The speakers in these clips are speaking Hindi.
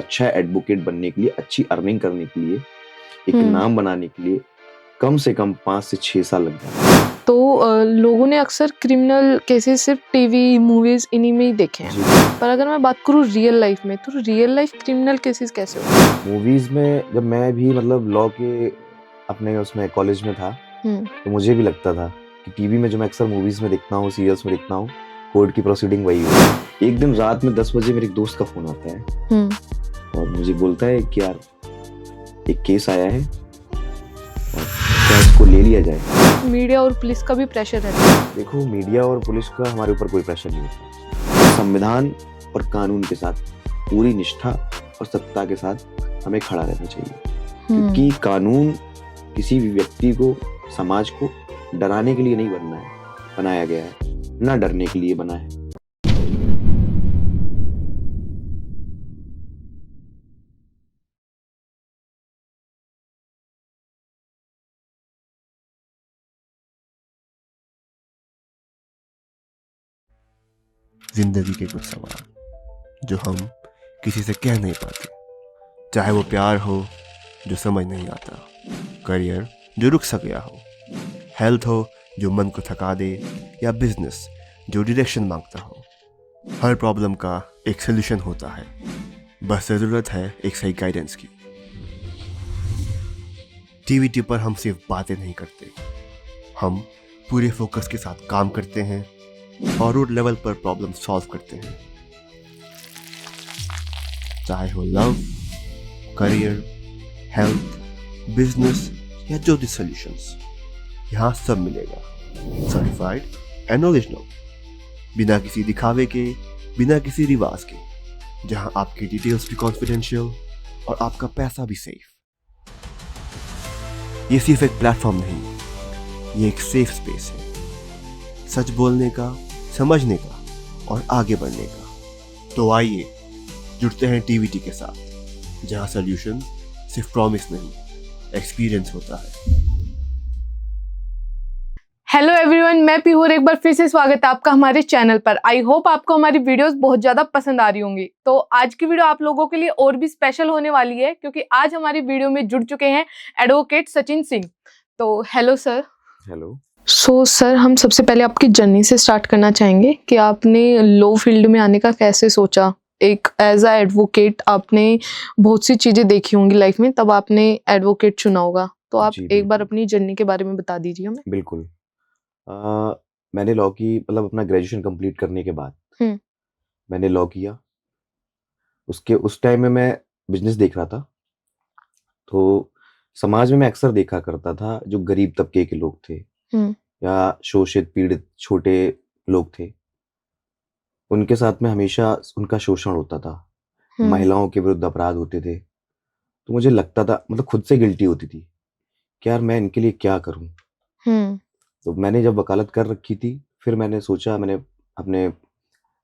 अच्छा एडवोकेट बनने के लिए, अच्छी अर्निंग करने के लिए, एक हम्म। नाम बनाने के लिए कम से कम 5 से 6 साल लग जाते हैं। तो लोगों ने अक्सर क्रिमिनल केसेस सिर्फ टीवी मूवीज इन्हीं में ही देखे हैं, जी, पर अगर मैं बात करूँ रियल लाइफ में, तो रियल लाइफ क्रिमिनल केसेस कैसे होते हैं? मूवीज में जब मैं भी मतलब लॉ के अपने उसमें कॉलेज में था, तो मुझे भी लगता था कि टीवी में जो मैं अक्सर मूवीज में देखता हूँ, सीरियल्स में देखता हूँ, कोर्ट की प्रोसीडिंग वही होती है। एक दिन रात में 10 बजे मेरे एक दोस्त का फोन आता है और मुझे बोलता है कि यार एक केस आया है और क्या इसको ले लिया जाए। मीडिया और पुलिस का भी प्रेशर रहता है। देखो, मीडिया और पुलिस का हमारे ऊपर कोई प्रेशर नहीं होता। संविधान और कानून के साथ पूरी निष्ठा और सत्ता के साथ हमें खड़ा रहना चाहिए, क्योंकि कानून किसी भी व्यक्ति को, समाज को डराने के लिए नहीं बनाया गया है, ना डरने के लिए बना है। जिंदगी के कुछ सवाल जो हम किसी से कह नहीं पाते, चाहे वो प्यार हो जो समझ नहीं आता, करियर जो रुक सा गया हो, हेल्थ हो जो मन को थका दे, या बिजनेस जो डायरेक्शन मांगता हो। हर प्रॉब्लम का एक सोल्यूशन होता है, बस ज़रूरत है एक सही गाइडेंस की। टीवीटी पर हम सिर्फ बातें नहीं करते, हम पूरे फोकस के साथ काम करते हैं और रूट लेवल पर प्रॉब्लम सॉल्व करते हैं। चाहे हो लव, करियर, हेल्थ, बिजनेस या जो भी सॉल्यूशंस, यहाँ सब मिलेगा। सर्टिफाइड एंड ओरिजिनल, बिना किसी दिखावे के, बिना किसी रिवाज के, जहाँ आपकी डिटेल्स भी कॉन्फिडेंशियल और आपका पैसा भी सेफ। ये सिर्फ एक प्लेटफॉर्म नहीं, ये एक सेफ स्पेस है, सच बोलने का, समझने का और आगे बढ़ने का। तो आइए जुड़ते हैं टीवीटी के साथ, जहां सॉल्यूशन सिर्फ प्रॉमिस नहीं, एक्सपीरियंस होता है। हेलो एवरीवन, मैं पीहूर एक बार फिर से स्वागत है आपका हमारे चैनल पर। आई होप आपको हमारी वीडियोस बहुत ज्यादा पसंद आ रही होंगी। तो आज की वीडियो आप लोगों के लिए और भी स्पेशल होने वाली है, क्योंकि आज हमारी वीडियो में जुड़ चुके हैं एडवोकेट सचिन सिंह। तो hello sir. Hello. So sir, हम सबसे पहले आपकी जर्नी से स्टार्ट करना चाहेंगे कि आपने लॉ फील्ड में आने का कैसे सोचा। एक एज अ एडवोकेट आपने बहुत सी चीजें देखी होंगी लाइफ में, तब आपने एडवोकेट चुना होगा। तो आप जी, एक बार बिल्कुल। अपनी जर्नी के बारे में बता दीजिए हमें। बिल्कुल। मैंने लॉ की मतलब अपना ग्रेजुएशन कंप्लीट करने के बाद मैंने लॉ किया। उस टाइम में मैं बिजनेस देख रहा था। तो समाज में मैं अक्सर देखा करता था, जो गरीब तबके के लोग थे या शोषित पीड़ित छोटे लोग थे, उनके साथ में हमेशा उनका शोषण होता था, महिलाओं के विरुद्ध अपराध होते थे। तो मुझे लगता था, मतलब खुद से गिल्टी होती थी कि यार मैं इनके लिए क्या करूं। तो मैंने जब वकालत कर रखी थी, फिर मैंने सोचा, मैंने अपने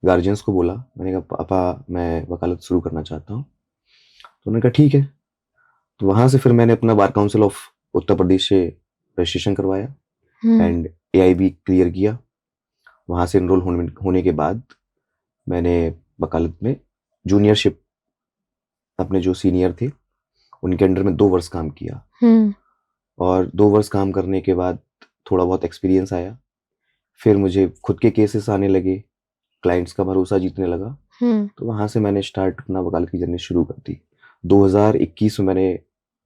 गार्जियंस को बोला, मैंने कहा पापा मैं वकालत शुरू करना चाहता हूँ। तो उन्होंने कहा ठीक है। तो वहाँ से फिर मैंने अपना बार काउंसिल ऑफ उत्तर प्रदेश से रजिस्ट्रेशन करवाया एंड AIB क्लियर किया। वहाँ से इनरोल होने के बाद मैंने वकालत में जूनियरशिप, अपने जो सीनियर थे उनके अंडर में 2 वर्ष काम किया। और 2 वर्ष काम करने के बाद थोड़ा बहुत एक्सपीरियंस आया। फिर मुझे खुद के केसेस आने लगे, क्लाइंट्स का भरोसा जीतने लगा। तो वहाँ से मैंने स्टार्ट अपना वकालत की जर्नी शुरू कर दी। 2021 में मैंने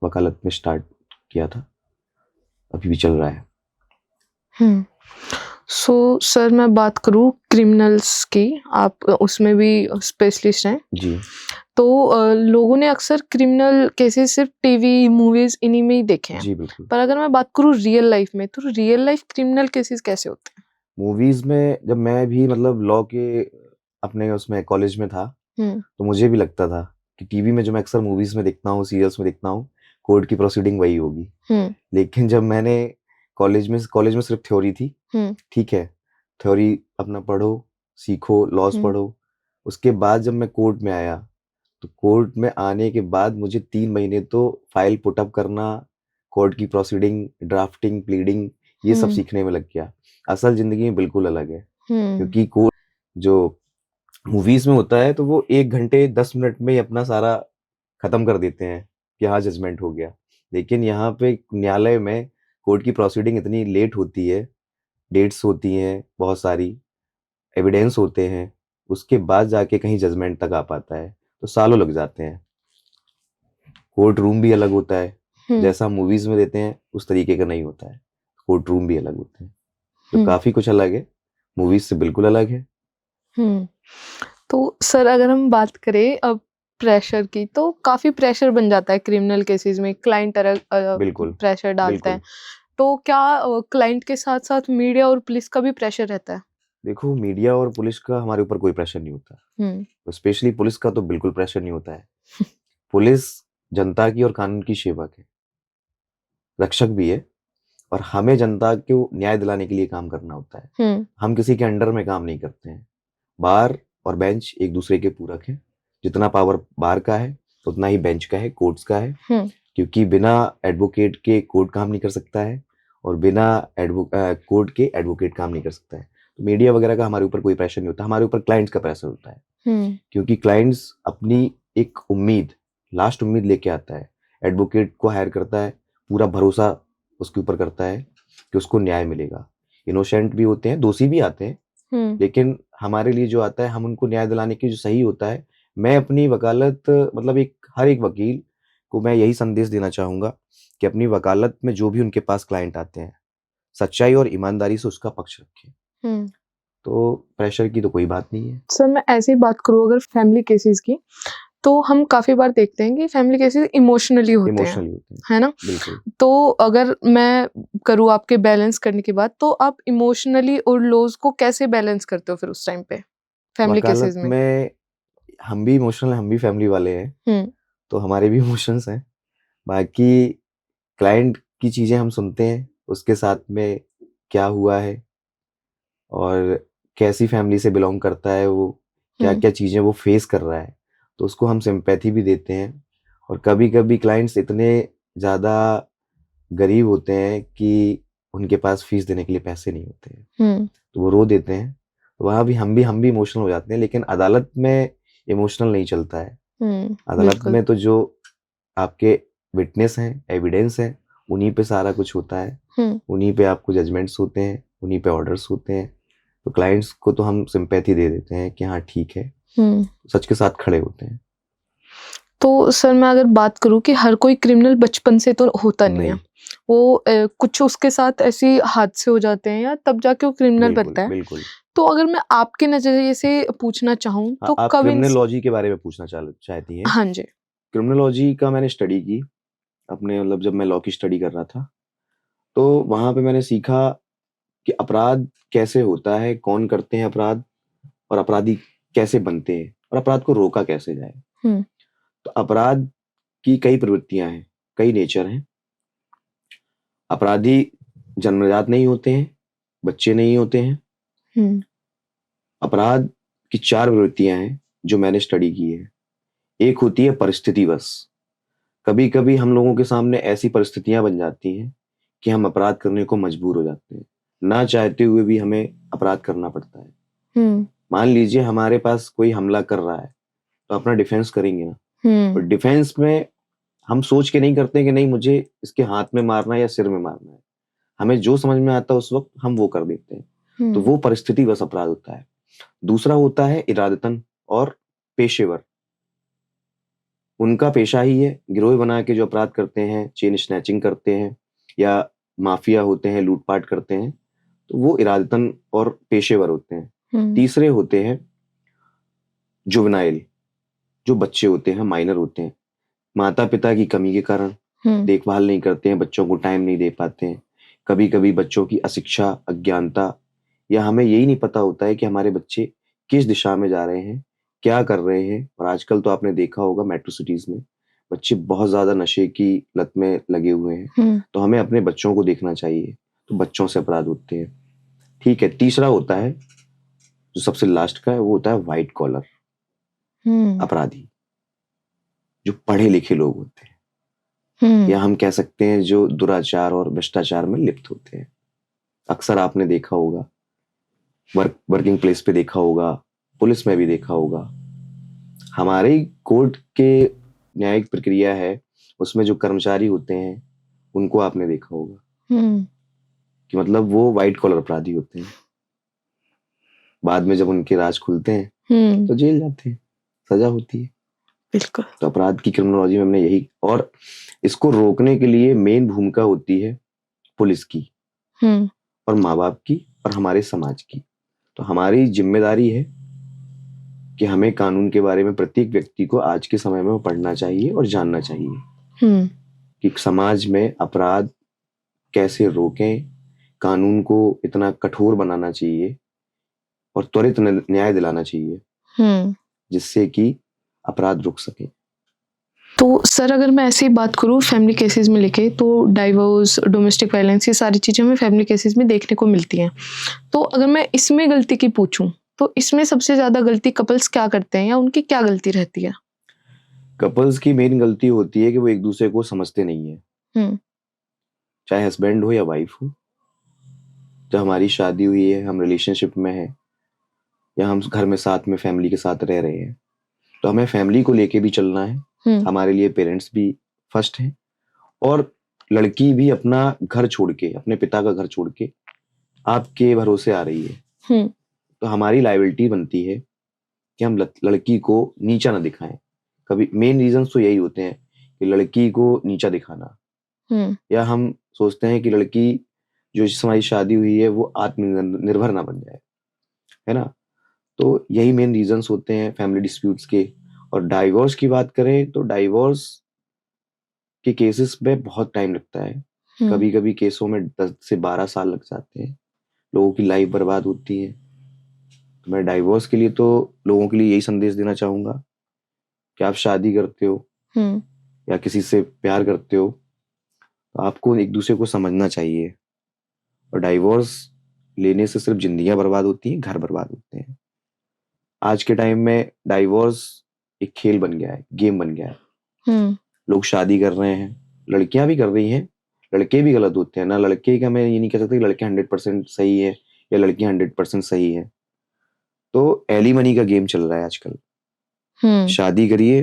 वकालत में स्टार्ट किया था, अभी भी चल रहा है। सो सर, मैं बात करूँ क्रिमिनल्स की, आप उसमें भी स्पेशलिस्ट हैं जी। तो लोगों ने अक्सर क्रिमिनल केसेस सिर्फ टीवी मूवीज इन्हीं में ही देखे हैं, जी बिल्कुल। पर अगर मैं बात करूँ रियल लाइफ में, तो रियल लाइफ क्रिमिनल केसेस कैसे होते हैं? मूवीज में जब मैं भी मतलब लॉ के अपने उसमें कॉलेज में था, तो मुझे भी लगता था कि टीवी में जो मैं अक्सर मूवीज में देखता हूँ, सीरियल्स में देखता हूँ, कोर्ट की प्रोसीडिंग वही होगी। लेकिन जब मैंने कॉलेज में सिर्फ थ्योरी थी, ठीक है, थ्योरी अपना पढ़ो, सीखो, लॉज पढ़ो। उसके बाद जब मैं कोर्ट में आया, तो कोर्ट में आने के बाद मुझे 3 महीने तो फाइल पुटअप करना, कोर्ट की प्रोसीडिंग, ड्राफ्टिंग, प्लीडिंग, ये सब सीखने में लग गया। असल जिंदगी में बिल्कुल अलग है, क्योंकि कोर्ट जो मूवीज में होता है, तो वो 1 घंटे 10 मिनट में ही अपना सारा खत्म कर देते हैं कि हाँ जजमेंट हो गया। लेकिन यहाँ पे न्यायालय में कोर्ट की प्रोसीडिंग इतनी लेट होती है, डेट्स होती हैं, बहुत सारी एविडेंस होते हैं, उसके बाद जाके कहीं जजमेंट तक आ पाता है, तो सालों लग जाते हैं। कोर्ट रूम भी अलग होता है, जैसा मूवीज में देते हैं उस तरीके का नहीं होता है, कोर्ट रूम भी अलग होते हैं, तो काफी कुछ अलग है, मूवीज से बिल्कुल अलग है। तो सर अगर हम बात करें अब प्रेशर की, तो काफी प्रेशर बन जाता है क्रिमिनल केसेस में, क्लाइंट बिल्कुल प्रेशर डालता है, बिल्कुल। तो क्या क्लाइंट के साथ साथ मीडिया और पुलिस का भी प्रेशर रहता है? देखो, मीडिया और पुलिस का हमारे ऊपर कोई प्रेशर नहीं होता, स्पेशली पुलिस का तो बिल्कुल प्रेशर नहीं होता है। पुलिस जनता की और कानून की सेवक है, रक्षक भी है, और हमें जनता को न्याय दिलाने के लिए काम करना होता है। हम किसी के अंडर में काम नहीं करते हैं। बार और बेंच एक दूसरे के पूरक हैं, जितना पावर बार का है उतना ही बेंच का है, कोर्ट्स का है, क्योंकि बिना एडवोकेट के कोर्ट काम नहीं कर सकता है, और बिना कोर्ट के एडवोकेट काम नहीं कर सकता है। तो मीडिया वगैरह का हमारे ऊपर कोई प्रेशर नहीं होता, हमारे ऊपर क्लाइंट्स का प्रेशर होता है, क्योंकि क्लाइंट्स अपनी एक उम्मीद, लास्ट उम्मीद लेके आता है, एडवोकेट को हायर करता है, पूरा भरोसा उसके ऊपर करता है कि उसको न्याय मिलेगा। इनोसेंट भी होते हैं, दोषी भी आते हैं, लेकिन हमारे लिए जो आता है, हम उनको न्याय दिलाने की जो सही होता है। मैं अपनी वकालत, मतलब हर एक वकील को मैं यही संदेश देना चाहूंगा कि अपनी वकालत में जो भी उनके पास क्लाइंट आते हैं, सच्चाई और ईमानदारी से उसका पक्ष रखें। तो प्रेशर की तो कोई बात नहीं है। सर मैं ऐसी बात करूँ अगर फैमिली केसेस की, तो हम काफी बार देखते हैं कि फैमिली केसेस इमोशनली होते हैं, है ना? बिल्कुल। तो अगर मैं करूँ आपके बैलेंस करने की बात, तो आप इमोशनली और लॉस को कैसे बैलेंस करते हो फिर उस टाइम पे फैमिली केसेस में? हम भी इमोशनल, हम भी फैमिली वाले हैं, तो हमारे भी इमोशंस हैं। बाकी क्लाइंट की चीजें हम सुनते हैं, उसके साथ में क्या हुआ है और कैसी फैमिली से बिलोंग करता है वो, क्या क्या चीजें वो फेस कर रहा है, तो उसको हम सिंपैथी भी देते हैं। और कभी कभी क्लाइंट्स इतने ज्यादा गरीब होते हैं कि उनके पास फीस देने के लिए पैसे नहीं होते हैं, तो वो रो देते हैं, तो वहां भी हम भी इमोशनल हो जाते हैं। लेकिन अदालत में इमोशनल नहीं चलता है। अदालत में तो जो आपके विटनेस हैं, एविडेंस है, उन्हीं पे सारा कुछ होता है, उन्हीं पे आपको जजमेंट्स होते हैं, उन्हीं पे ऑर्डर्स होते हैं। तो क्लाइंट्स को तो हम सिंपैथी दे देते हैं कि हाँ ठीक है, सच के साथ खड़े होते हैं। तो सर मैं अगर बात करूं कि हर कोई क्रिमिनल बचपन से तो होता नहीं है, वो कुछ उसके साथ ऐसी हादसे हो जाते हैं या तब जाके वो क्रिमिनल बनता है। बिल्कुल। तो अगर मैं आपके नजरिए से पूछना चाहूँ तो आप कब क्रिमिनोलॉजी के बारे में पूछना चाहती हैं? हाँ जी। क्रिमिनोलॉजी का मैंने स्टडी की अपने, मतलब जब मैं लॉ की स्टडी कर रहा था, तो वहां पे मैंने सीखा कि अपराध कैसे होता है, कौन करते हैं अपराध, और अपराधी कैसे बनते हैं, और अपराध को रोका कैसे जाए। तो अपराध की कई प्रवृत्तियां हैं, कई नेचर हैं। अपराधी जन्मजात नहीं होते हैं, बच्चे नहीं होते हैं। अपराध की 4 प्रवृत्तियां हैं जो मैंने स्टडी की है। एक होती है परिस्थितिवश। कभी कभी हम लोगों के सामने ऐसी परिस्थितियां बन जाती हैं कि हम अपराध करने को मजबूर हो जाते हैं, ना चाहते हुए भी हमें अपराध करना पड़ता है। मान लीजिए हमारे पास कोई हमला कर रहा है, तो अपना डिफेंस करेंगे ना, और डिफेंस में हम सोच के नहीं करते कि नहीं मुझे इसके हाथ में मारना है या सिर में मारना है, हमें जो समझ में आता है उस वक्त हम वो कर देते हैं। तो वो परिस्थितिवश अपराध होता है। दूसरा होता है इरादतन और पेशेवर। उनका पेशा ही है, गिरोह बना के जो अपराध करते हैं, चेन स्नैचिंग करते हैं या माफिया होते हैं, लूटपाट करते हैं, तो वो इरादतन और पेशेवर होते हैं। तीसरे होते हैं जुवेनाइल, जो बच्चे होते हैं, माइनर होते हैं, माता पिता की कमी के कारण देखभाल नहीं करते हैं, बच्चों को टाइम नहीं दे पाते हैं। कभी कभी बच्चों की अशिक्षा, अज्ञानता, या हमें यही नहीं पता होता है कि हमारे बच्चे किस दिशा में जा रहे हैं, क्या कर रहे हैं। और आजकल तो आपने देखा होगा मेट्रो सिटीज में बच्चे बहुत ज्यादा नशे की लत में लगे हुए हैं, तो हमें अपने बच्चों को देखना चाहिए। तो बच्चों से अपराध होते हैं। ठीक है, तीसरा होता है जो सबसे लास्ट का है, वो होता है व्हाइट कॉलर अपराधी, जो पढ़े लिखे लोग होते हैं, या हम कह सकते हैं जो दुराचार और भ्रष्टाचार में लिप्त होते हैं। अक्सर आपने देखा होगा, वर्किंग प्लेस पे देखा होगा, पुलिस में भी देखा होगा। हमारे कोर्ट के न्यायिक प्रक्रिया है उसमें जो कर्मचारी होते हैं उनको आपने देखा होगा कि मतलब वो व्हाइट कॉलर अपराधी होते हैं, बाद में जब उनके राज खुलते हैं तो जेल जाते हैं, सजा होती है। बिल्कुल। तो अपराध की क्रिमिनोलॉजी में हमने यही, और इसको रोकने के लिए मेन भूमिका होती है पुलिस की और माँ बाप की और हमारे समाज की। तो हमारी जिम्मेदारी है कि हमें कानून के बारे में प्रत्येक व्यक्ति को आज के समय में पढ़ना चाहिए और जानना चाहिए कि समाज में अपराध कैसे रोकें, कानून को इतना कठोर बनाना चाहिए और त्वरित न्याय दिलाना चाहिए जिससे कि अपराध रुक सके। तो सर अगर मैं ऐसी बात करूँ फैमिली केसेस में लेके, तो डाइवोर्स, डोमेस्टिक वायलेंस, ये सारी चीज़ें हमें फैमिली केसेस में देखने को मिलती हैं। तो अगर मैं इसमें गलती की पूछूं तो इसमें सबसे ज़्यादा गलती कपल्स क्या करते हैं या उनकी क्या गलती रहती है? कपल्स की मेन गलती होती है कि वो एक दूसरे को समझते नहीं है, चाहे हस्बैंड हो या वाइफ हो। जब हमारी शादी हुई है, हम रिलेशनशिप में हैं या हम घर में साथ में फैमिली के साथ रह रहे हैं, तो हमें फैमिली को लेके भी चलना है। हमारे लिए पेरेंट्स भी फर्स्ट हैं और लड़की भी अपना घर छोड़ के, अपने पिता का घर छोड़ के आपके भरोसे आ रही है। तो हमारी लायबिलिटी बनती है कि हम लड़की को नीचा ना दिखाएं। कभी मेन रीजन तो यही होते हैं कि लड़की को नीचा दिखाना, या हम सोचते हैं कि लड़की जो जिससे हमारी शादी हुई है वो आत्मनिर्भर ना बन जाए, है ना। तो यही मेन रीजंस होते हैं फैमिली डिस्प्यूट्स के। और डाइवोर्स की बात करें तो डाइवोर्स के केसेस में बहुत टाइम लगता है। कभी कभी केसों में 10 से 12 साल लग जाते हैं, लोगों की लाइफ बर्बाद होती है। तो मैं डाइवोर्स के लिए तो लोगों के लिए यही संदेश देना चाहूंगा कि आप शादी करते हो या किसी से प्यार करते हो तो आपको एक दूसरे को समझना चाहिए। और डाइवोर्स लेने से सिर्फ जिंदगियां बर्बाद होती हैं, घर बर्बाद होते हैं। आज के टाइम में डाइवोर्स एक खेल बन गया है, गेम बन गया है। लोग शादी कर रहे हैं, लड़कियां भी कर रही हैं, लड़के भी गलत होते हैं ना। लड़के का मैं ये नहीं कह सकता कि लड़के 100% सही है या लड़कियां 100% सही है। तो एलिमनी का गेम चल रहा है आजकल। शादी करिए,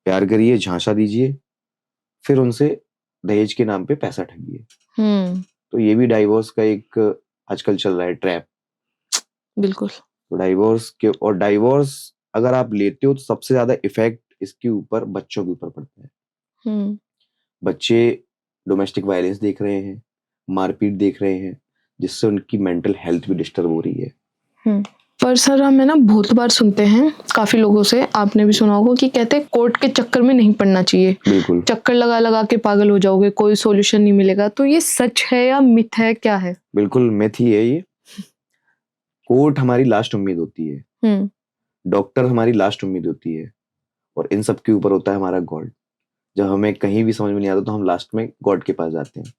प्यार करिए, झांसा दीजिए, फिर उनसे दहेज के नाम पे पैसा ठगिए। तो ये भी डाइवोर्स का एक आजकल चल रहा है ट्रैप। बिल्कुल। तो डाइवोर्स अगर आप लेते हो तो सबसे ज्यादा इफेक्ट इसके ऊपर बच्चों के ऊपर पड़ता है। बच्चे डोमेस्टिक वायलेंस देख रहे हैं, मारपीट देख रहे हैं, जिससे उनकी मेंटल हेल्थ भी डिस्टर्ब हो रही है। पर सर हम है ना बहुत बार सुनते हैं काफी लोगों से, आपने भी सुना होगा कि कहते हैं कोर्ट के चक्कर में नहीं पड़ना चाहिए। बिल्कुल। चक्कर लगा लगा के पागल हो जाओगे, कोई सॉल्यूशन नहीं मिलेगा। तो ये सच है या मिथ है, क्या है? बिल्कुल मिथ ही है ये। कोर्ट हमारी लास्ट उम्मीद होती है, डॉक्टर हमारी लास्ट उम्मीद होती है, और इन सब के ऊपर होता है हमारा गॉड। जब हमें कहीं भी समझ में नहीं आता तो हम लास्ट में गॉड के पास जाते हैं।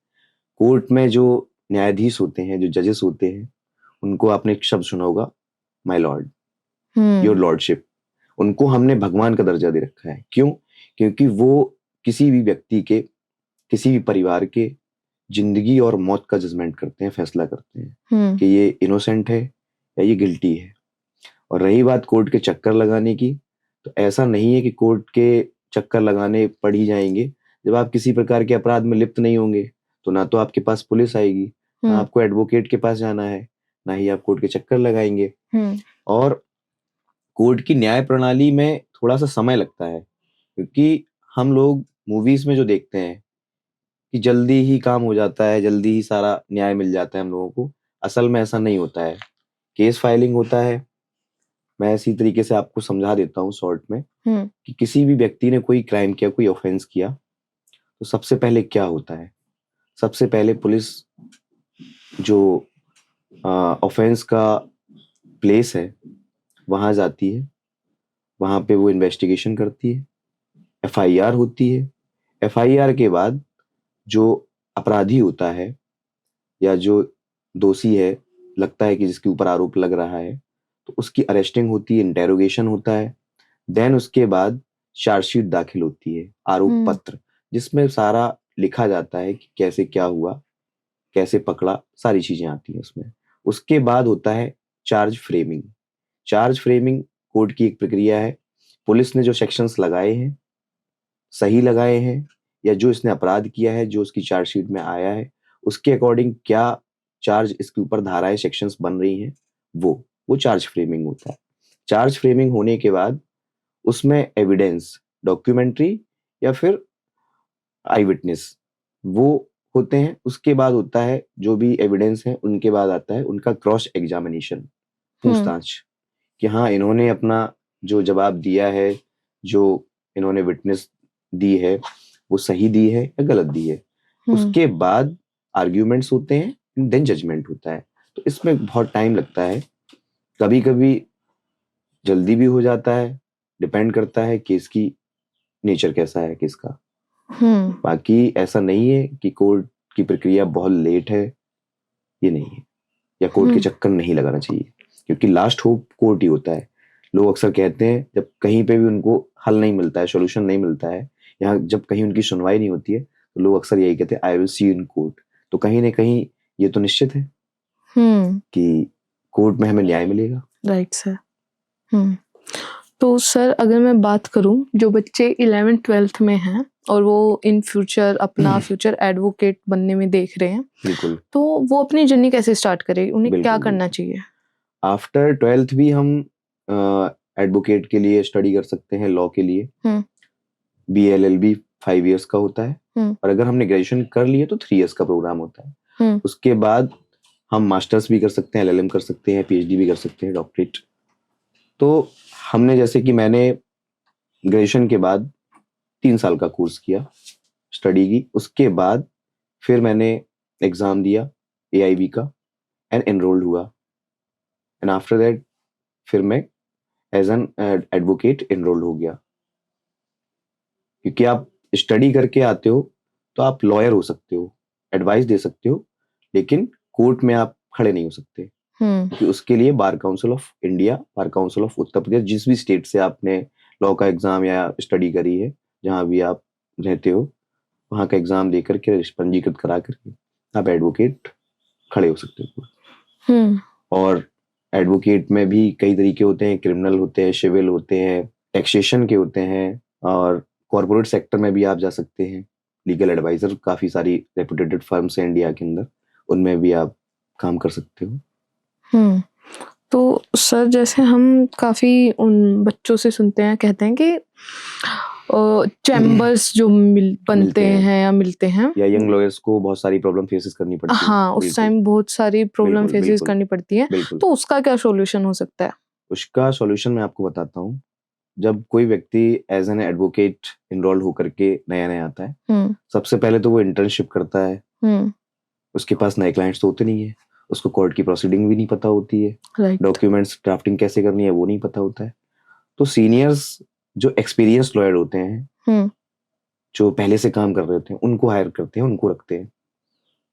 कोर्ट में जो न्यायाधीश होते हैं, जो जजेस होते हैं, उनको आपने एक शब्द सुना होगा, माय लॉर्ड, योर लॉर्डशिप। उनको हमने भगवान का दर्जा दे रखा है। क्यों? क्योंकि वो किसी भी व्यक्ति के, किसी भी परिवार के जिंदगी और मौत का जजमेंट करते हैं, फैसला करते हैं कि ये इनोसेंट है या ये गिल्टी है। और रही बात कोर्ट के चक्कर लगाने की, तो ऐसा नहीं है कि कोर्ट के चक्कर लगाने पड़ ही जाएंगे। जब आप किसी प्रकार के अपराध में लिप्त नहीं होंगे तो ना तो आपके पास पुलिस आएगी, ना आपको एडवोकेट के पास जाना है, ना ही आप कोर्ट के चक्कर लगाएंगे। और कोर्ट की न्याय प्रणाली में थोड़ा सा समय लगता है, क्योंकि हम लोग मूवीज में जो देखते हैं कि जल्दी ही काम हो जाता है, जल्दी ही सारा न्याय मिल जाता है हम लोगों को। असल में ऐसा नहीं होता है। केस फाइलिंग होता है। मैं इसी तरीके से आपको समझा देता हूँ शॉर्ट में कि किसी भी व्यक्ति ने कोई क्राइम किया, कोई ऑफेंस किया, तो सबसे पहले क्या होता है? सबसे पहले पुलिस जो ऑफेंस का प्लेस है वहां जाती है, वहां पे वो इन्वेस्टिगेशन करती है, एफआईआर होती है। एफआईआर के बाद जो अपराधी होता है या जो दोषी है, लगता है कि जिसके ऊपर आरोप लग रहा है, तो उसकी अरेस्टिंग होती है, इंटेरोगेशन होता है। देन उसके बाद चार्जशीट दाखिल होती है, आरोप पत्र, जिसमें सारा लिखा जाता है कि कैसे क्या हुआ, कैसे पकड़ा, सारी चीजें आती हैं उसमें। उसके बाद होता है charge framing. Charge framing court की एक प्रक्रिया है। पुलिस ने जो सेक्शंस लगाए हैं सही लगाए हैं, या जो इसने अपराध किया है, जो उसकी चार्जशीट में आया है, उसके अकॉर्डिंग क्या चार्ज इसके ऊपर धाराएं सेक्शंस बन रही हैं, वो चार्ज फ्रेमिंग होता है। चार्ज फ्रेमिंग होने के बाद उसमें एविडेंस, डॉक्यूमेंट्री या फिर आई विटनेस वो होते हैं। उसके बाद होता है जो भी एविडेंस है, उनके बाद आता है उनका क्रॉस एग्जामिनेशन, पूछताछ, कि हाँ इन्होंने अपना जो जवाब दिया है, जो इन्होंने विटनेस दी है, वो सही दी है या गलत दी है। उसके बाद आर्ग्यूमेंट्स होते हैं, देन जजमेंट होता है। तो इसमें बहुत टाइम लगता है, कभी कभी जल्दी भी हो जाता है, डिपेंड करता है केस की नेचर कैसा है केस का। बाकी ऐसा नहीं है कि कोर्ट की प्रक्रिया बहुत लेट है, ये नहीं है, या कोर्ट के चक्कर नहीं लगाना चाहिए, क्योंकि लास्ट होप कोर्ट ही होता है। लोग अक्सर कहते हैं जब कहीं पे भी उनको हल नहीं मिलता है, सॉल्यूशन नहीं मिलता है, या जब कहीं उनकी सुनवाई नहीं होती है, तो लोग अक्सर यही कहते हैं I will see in court. तो कहीं ना कहीं ये तो निश्चित है कि कोर्ट में हमें न्याय मिलेगा। Right sir. तो सर अगर मैं बात करूं, जो बच्चे 11th-12th में हैं और वो इन फ्यूचर अपना फ्यूचर एडवोकेट बनने में देख रहे हैं, बिल्कुल, तो वो अपनी जर्नी कैसे स्टार्ट करें, उन्हें क्या बिल्कुल, करना चाहिए? आफ्टर 12th भी हम एडवोकेट के लिए स्टडी कर सकते हैं, लॉ के लिए। BLLB 5 years का होता है, और अगर हमने ग्रेजुएशन कर लिए तो 3 years का प्रोग्राम होता है। उसके बाद हम मास्टर्स भी कर सकते हैं, LLM कर सकते हैं, PhD भी कर सकते हैं, डॉक्टरेट। तो हमने जैसे कि मैंने ग्रेजुएशन के बाद 3 साल का कोर्स किया, स्टडी की। उसके बाद फिर मैंने एग्जाम दिया AIB का एंड एनरोल्ड हुआ, एंड आफ्टर दैट फिर मैं एज एन एडवोकेट एनरोल्ड हो गया। क्योंकि आप स्टडी करके आते हो तो आप लॉयर हो सकते हो, एडवाइस दे सकते हो, लेकिन कोर्ट में आप खड़े नहीं हो सकते, क्योंकि उसके लिए bar council of India, bar council of Uttar Pradesh, जिस भी स्टेट से आपने लॉ का एग्जाम या स्टडी करी है, जहां भी आप रहते हो, वहां का एग्जाम दे करके पंजीकृत करा करके आप एडवोकेट खड़े हो सकते हो। और एडवोकेट में भी कई तरीके होते हैं, क्रिमिनल होते हैं, सिविल होते हैं, टैक्सेशन के होते हैं, और कॉर्पोरेट सेक्टर में भी आप जा सकते हैं। लीगल एडवाइजर काफी सारी रेपुटेटेड फर्म्स हैं इंडिया के अंदर, उनमें भी आप काम कर सकते हो। तो सर जैसे हम काफी उन बच्चों से सुनते हैं, कहते हैं कि चैम्बर्स जो बनते हैं या मिलते हैं, या यंग लॉयर्स को बहुत सारी प्रॉब्लम फेसेस करनी पड़ती है। हाँ, उस टाइम बहुत सारी प्रॉब्लम फेसेस करनी पड़ती है, तो उसका क्या सॉल्यूशन हो सकता है? उसका सॉल्यूशन मैं आपको बताता हूँ। जब कोई व्यक्ति एज एन एडवोकेट इनरोल होकर के नया नया आता है, सबसे पहले तो वो इंटर्नशिप करता है। उसके पास नए क्लाइंट्स तो होते नहीं है, उसको कोर्ट की प्रोसीडिंग भी नहीं पता होती है, डॉक्यूमेंट्स ड्राफ्टिंग कैसे करनी है वो नहीं पता होता है। तो सीनियर्स जो एक्सपीरियंस लॉयर होते हैं, जो पहले से काम कर रहे होते हैं, उनको हायर करते हैं, उनको रखते हैं,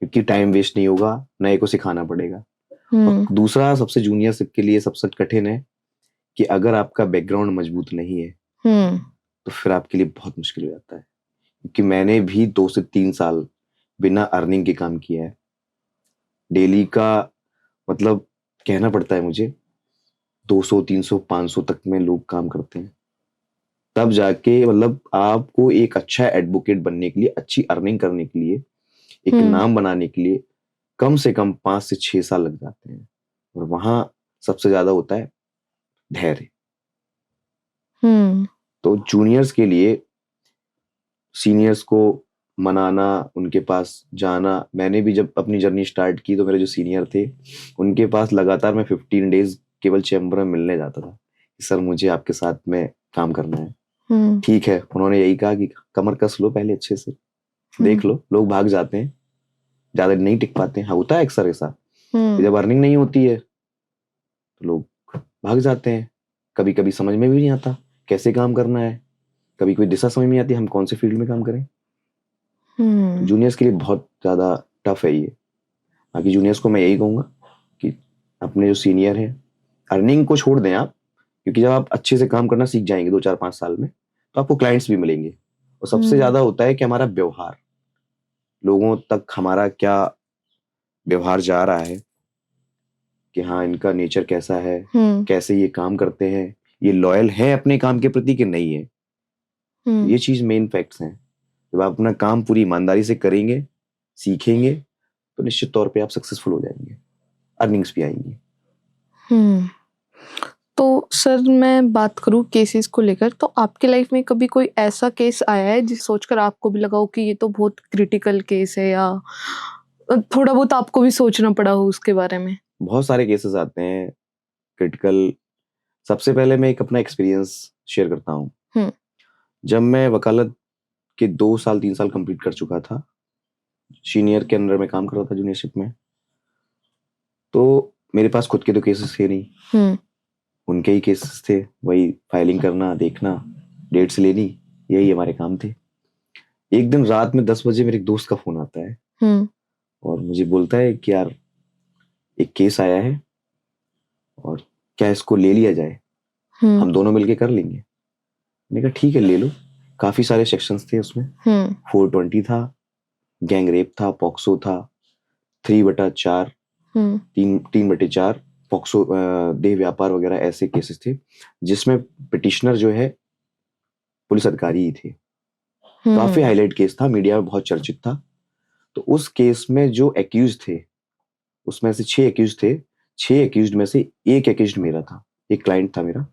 क्योंकि टाइम वेस्ट नहीं होगा, नए को सिखाना पड़ेगा। और दूसरा सबसे जूनियर के लिए सबसे कठिन है कि अगर आपका बैकग्राउंड मजबूत नहीं है तो फिर आपके लिए बहुत मुश्किल हो जाता है। क्योंकि मैंने भी 2 से 3 साल बिना अर्निंग के काम किया है। डेली का मतलब कहना पड़ता है मुझे 200, 300, 500 तक में लोग काम करते हैं, तब जाके मतलब आपको एक अच्छा एडवोकेट बनने के लिए, अच्छी अर्निंग करने के लिए, एक नाम बनाने के लिए कम से कम 5 से 6 साल लग जाते हैं। और वहां सबसे ज्यादा होता है धैर्य। तो जूनियर्स के लिए सीनियर्स को मनाना, उनके पास जाना, मैंने भी जब अपनी जर्नी स्टार्ट की तो मेरे जो सीनियर थे उनके पास लगातार मैं 15 डेज केवल चैम्बर में मिलने जाता था, सर मुझे आपके साथ में काम करना है। ठीक है, उन्होंने यही कहा कि कमर कस लो पहले अच्छे से, देख लो। लोग भाग जाते हैं, ज्यादा नहीं टिक पाते हैं। हाँ, होता है अक्सर ऐसा, जब अर्निंग नहीं होती है तो लोग भाग जाते हैं। कभी कभी समझ में भी नहीं आता कैसे काम करना है, कभी कोई दिशा समझ में नहीं आती हम कौन से फील्ड में काम करें। जूनियर्स के लिए बहुत ज्यादा टफ है ये। बाकी जूनियर्स को मैं यही कहूंगा कि अपने जो सीनियर हैं, अर्निंग को छोड़ दें आप, क्योंकि जब आप अच्छे से काम करना सीख जाएंगे 2-4-5 साल में तो आपको क्लाइंट्स भी मिलेंगे। और सबसे ज्यादा होता है कि हमारा व्यवहार, लोगों तक हमारा क्या व्यवहार जा रहा है, कि हाँ इनका नेचर कैसा है, कैसे ये काम करते हैं, ये लॉयल है अपने काम के प्रति कि नहीं है। ये चीज मेन फैक्ट्स हैं। जब आप अपना काम पूरी ईमानदारी से करेंगे, सीखेंगे, तो निश्चित तौर पे आप सक्सेसफुल हो जाएंगे, अर्निंग्स भी आएंगी। तो सर मैं बात करूँ केसेस को लेकर, तो आपके लाइफ में कभी कोई ऐसा केस आया है जिस सोचकर आपको भी लगा हो कि ये तो बहुत क्रिटिकल केस है, या थोड़ा बहुत आपको भी सोचना पड़ा हो उसके बारे में? बहुत सारे केसेस आते हैं क्रिटिकल। सबसे पहले मैं एक अपना एक्सपीरियंस शेयर करता हूँ। जब मैं वकालत के 2 साल 3 साल कंप्लीट कर चुका था, सीनियर के अंडर में काम कर रहा था, जूनियरशिप में, तो मेरे पास खुद के तो केसेस थे नहीं, उनके ही केसेस थे। वही फाइलिंग करना, देखना, डेट्स लेनी, यही हमारे काम थे। एक दिन रात में 10 बजे मेरे एक दोस्त का फोन आता है और मुझे बोलता है कि यार एक केस आया है और क्या इसको ले लिया जाए, हम दोनों मिलके कर लेंगे। मैंने कहा ठीक है ले लो। काफी सारे सेक्शंस थे उसमें, 420 था, गैंग रेप था, पॉक्सो था, 3/4, 3/4 पॉक्सो, देह व्यापार वगैरह ऐसे केसेस थे जिसमें पिटिशनर जो है पुलिस अधिकारी ही थे। काफी हाईलाइट केस था, मीडिया में बहुत चर्चित था। तो उस केस में जो एक्यूज थे, उसमें से 6 एक्यूज थे। 6 एक्यूज में से एक एक्यूज मेरा था, एक क्लाइंट था मेरा,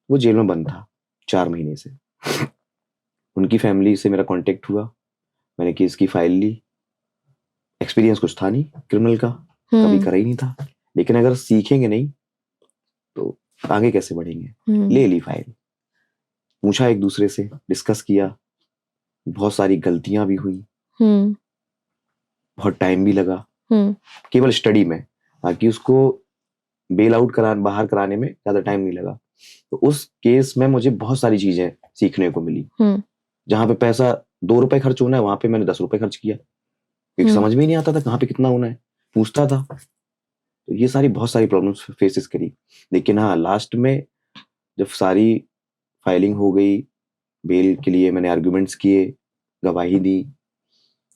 वो जेल में बंद था 4 महीने से। उनकी फैमिली से मेरा कांटेक्ट हुआ, मैंने केस की फाइल ली। एक्सपीरियंस कुछ था नहीं क्रिमिनल का, कभी करा ही नहीं था, लेकिन अगर सीखेंगे नहीं तो आगे कैसे बढ़ेंगे। ले ली फाइल, पूछा एक दूसरे से, डिस्कस किया, बहुत सारी गलतियां भी हुई, बहुत टाइम भी लगा केवल स्टडी में, ताकि उसको बेल आउट बाहर कराने में ज्यादा टाइम नहीं लगा। तो उस केस में मुझे बहुत सारी चीजें सीखने को मिली। जहां पे पैसा 2 रुपए खर्च होना है, वहां पे मैंने 10 रुपए खर्च किया, क्योंकि समझ में ही नहीं आता था कहाँ पे कितना होना है, पूछता था। तो ये सारी बहुत सारी प्रॉब्लम्स फेसेस करी। लेकिन हाँ, लास्ट में जब सारी फाइलिंग हो गई, बेल के लिए मैंने आर्ग्यूमेंट्स किए, गवाही दी,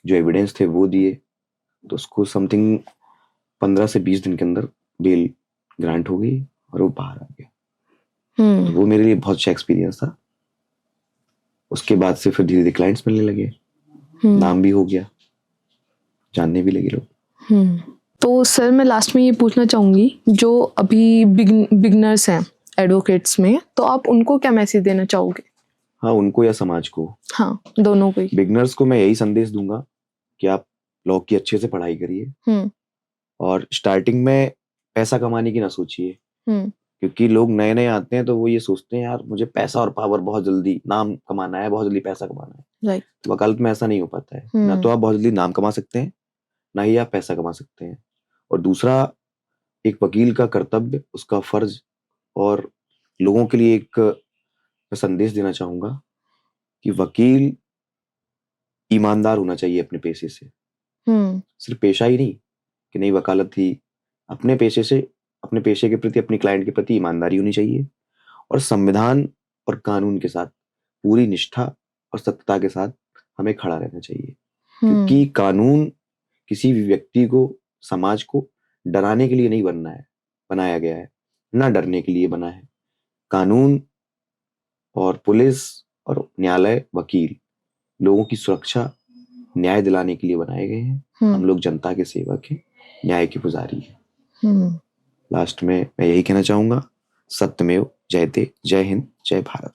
जो एविडेंस थे वो दिए, तो उसको समथिंग 15 से 20 दिन के अंदर बेल ग्रांट हो गई और वो बाहर आ गया। तो वो मेरे लिए बहुत अच्छा एक्सपीरियंस था। उसके बाद से फिर धीरे धीरे क्लाइंट्स मिलने लगे, नाम भी हो गया, जानने भी लगे लोग। तो सर मैं लास्ट में ये पूछना चाहूंगी, जो अभी बिगनर्स हैं एडवोकेट्स में, तो आप उनको क्या मैसेज देना चाहोगे? हाँ, उनको या समाज को? हाँ, दोनों को ही। बिगनर्स को मैं यही संदेश दूंगा कि आप लॉ की अच्छे से पढ़ाई करिए और स्टार्टिंग में पैसा कमाने की ना सोचिए, क्योंकि लोग नए नए आते हैं तो वो ये सोचते हैं यार मुझे पैसा और पावर बहुत जल्दी, नाम कमाना है, बहुत जल्दी पैसा कमाना है। राइट। तो वकालत में ऐसा नहीं हो पाता है। ना तो आप बहुत जल्दी नाम कमा सकते हैं, ना ही आप पैसा कमा सकते हैं। और दूसरा, एक वकील का कर्तव्य, उसका फर्ज, और लोगों के लिए एक मैं संदेश देना चाहूंगा कि वकील ईमानदार होना चाहिए अपने पेशे से। सिर्फ पेशा ही नहीं कि नहीं वकालत ही, अपने पेशे से, अपने पेशे के प्रति, अपनी क्लाइंट के प्रति ईमानदारी होनी चाहिए, और संविधान और कानून के साथ पूरी निष्ठा और सत्यता के साथ हमें खड़ा रहना चाहिए। क्योंकि कानून किसी भी व्यक्ति को, समाज को डराने के लिए नहीं बनाया गया है, ना डरने के लिए बना है। कानून और पुलिस और न्यायालय, वकील लोगों की सुरक्षा, न्याय दिलाने के लिए बनाए गए हैं। हम लोग जनता के सेवक हैं, न्याय के पुजारी हैं। लास्ट में मैं यही कहना चाहूंगा, सत्यमेव जयते। जय हिंद, जय भारत।